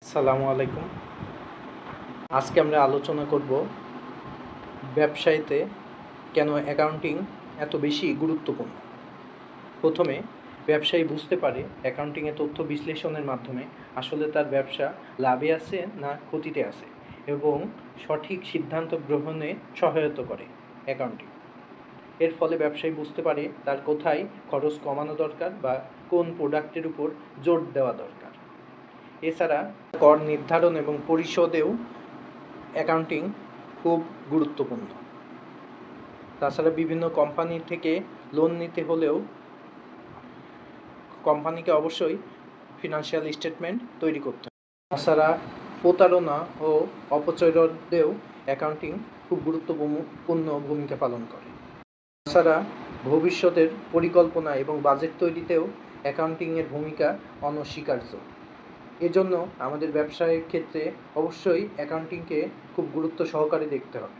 আসসালামু আলাইকুম। আজকে আমরা আলোচনা করব ব্যবসায়ীতে কেন অ্যাকাউন্টিং এত বেশি গুরুত্বপূর্ণ। প্রথমে ব্যবসায়ী বুঝতে পারে অ্যাকাউন্টিংয়ে তথ্য বিশ্লেষণের মাধ্যমে আসলে তার ব্যবসা লাভে আছে না ক্ষতিতে আছে এবং সঠিক সিদ্ধান্ত গ্রহণে সহায়তা করে অ্যাকাউন্টিং। এর ফলে ব্যবসায়ী বুঝতে পারে তার কোথায় খরচ কমানো দরকার বা কোন প্রোডাক্টের উপর জোর দেওয়া দরকার। এছাড়া কর নির্ধারণ এবং পরিশোধেও অ্যাকাউন্টিং খুব গুরুত্বপূর্ণ। তাছাড়া বিভিন্ন কোম্পানি থেকে লোন নিতে হলেও কোম্পানিকে অবশ্যই ফিনান্সিয়াল স্টেটমেন্ট তৈরি করতে হবে। তাছাড়া প্রতারণা ও অপচয় অ্যাকাউন্টিং খুব গুরুত্বপূর্ণ ভূমিকা পালন করে। তাছাড়া ভবিষ্যতের পরিকল্পনা এবং বাজেট তৈরিতেও অ্যাকাউন্টিংয়ের ভূমিকা অনস্বীকার্য। এজন্য আমাদের ব্যবসায়ের ক্ষেত্রে অবশ্যই অ্যাকাউন্টিংকে খুব গুরুত্ব সহকারে দেখতে হবে।